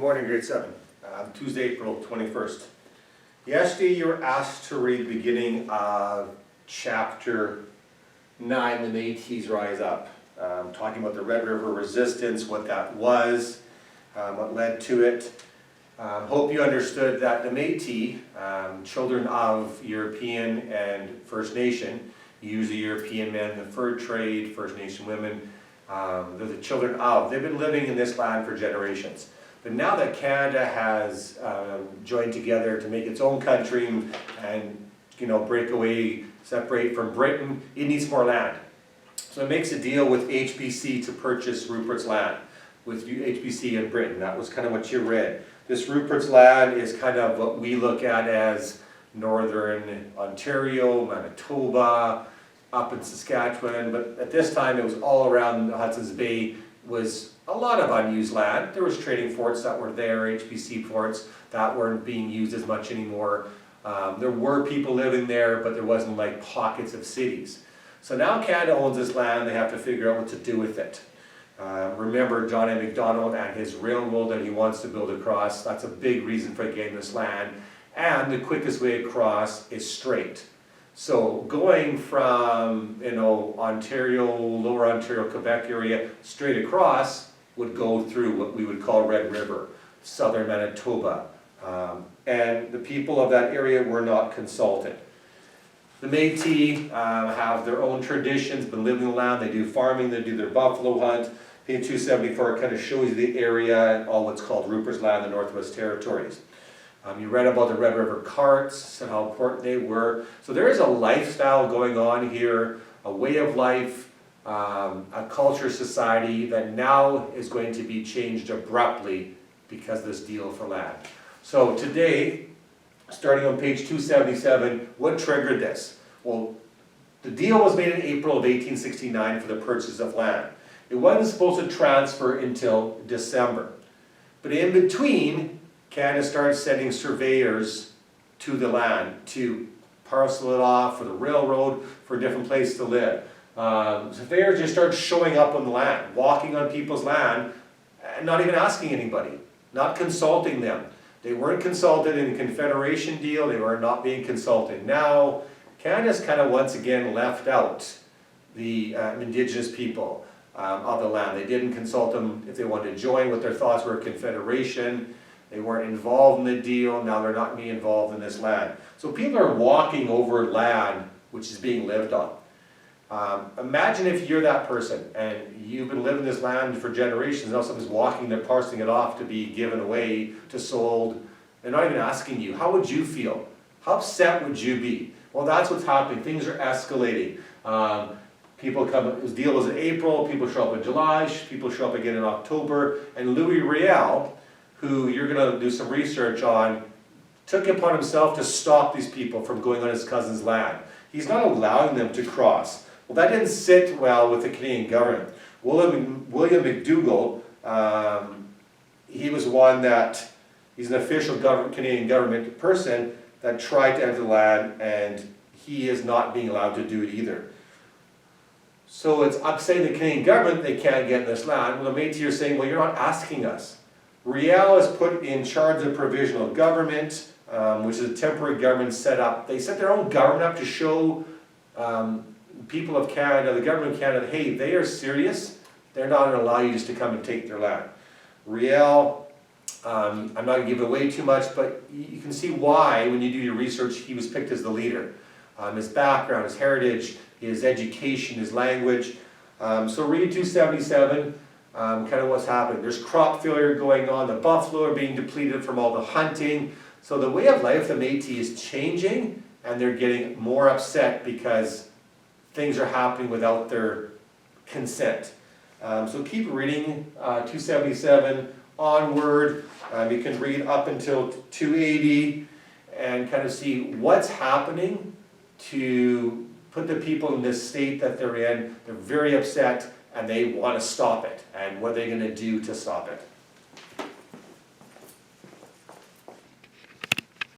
Morning, grade 7. Tuesday, April 21st. Yesterday you were asked to read the beginning of chapter 9, The Métis Rise Up. Talking about the Red River Resistance, what that was, what led to it. Hope you understood that the Métis, children of European and First Nation, usually European men in the fur trade, First Nation women, they're the children of. They've been living in this land for generations. But now that Canada has joined together to make its own country and break away, separate from Britain, it needs more land. So it makes a deal with HBC to purchase Rupert's land with HBC in Britain. That was kind of what you read. This Rupert's land is kind of what we look at as northern Ontario, Manitoba, up in Saskatchewan, but at this time it was all around the Hudson's Bay. Was a lot of unused land. There was trading forts that were there, HBC forts, that weren't being used as much anymore. There were people living there, but there wasn't like pockets of cities. So now Canada owns this land, they have to figure out what to do with it. Remember John A. Macdonald and his railroad that he wants to build across. That's a big reason for getting this land. And the quickest way across is straight. So going from Ontario, Lower Ontario, Quebec area, straight across would go through what we would call Red River, southern Manitoba. And the people of that area were not consulted. The Métis have their own traditions, been living the land, they do farming, they do their buffalo hunt. Page 274 kind of shows you the area and all what's called Rupert's Land, the Northwest Territories. You read about the Red River carts and how important they were. So there is a lifestyle going on here, a way of life, a culture, society that now is going to be changed abruptly because of this deal for land. So today, starting on page 277, what triggered this? Well, the deal was made in April of 1869 for the purchase of land. It wasn't supposed to transfer until December. But in between, Canada started sending surveyors to the land to parcel it off for the railroad, for a different place to live. Surveyors just started showing up on the land, walking on people's land, and not even asking anybody, not consulting them. They weren't consulted in the Confederation deal, they were not being consulted. Now, Canada's kind of once again left out the Indigenous people of the land. They didn't consult them if they wanted to join, what their thoughts were, Confederation. They weren't involved in the deal, now they're not being involved in this land. So people are walking over land which is being lived on. Imagine if you're that person and you've been living this land for generations, now someone's walking, they're parsing it off to be given away, to sold. They're not even asking you. How would you feel? How upset would you be? Well, that's what's happening. Things are escalating. People come, this deal was in April, people show up in July, people show up again in October, and Louis Riel, who you're going to do some research on, took it upon himself to stop these people from going on his cousin's land. He's not allowing them to cross. Well, that didn't sit well with the Canadian government. William McDougall, he was one that, he's an official Canadian government person that tried to enter the land, and he is not being allowed to do it either. So it's upsetting the Canadian government, they can't get in this land. Well, the Métis are saying, well, you're not asking us. Riel is put in charge of provisional government, which is a temporary government set up. They set their own government up to show people of Canada, the government of Canada, hey, they are serious. They're not going to allow you just to come and take their land. Riel, I'm not going to give away too much, but you can see why, when you do your research, he was picked as the leader. His background, his heritage, his education, his language. So read 277. Kind of what's happening. There's crop failure going on, the buffalo are being depleted from all the hunting. So the way of life of the Métis is changing, and they're getting more upset because things are happening without their consent. So keep reading 277 onward. You can read up until 280 and kind of see what's happening to put the people in this state that they're in. They're very upset, and they want to stop it. And what are they going to do to stop it?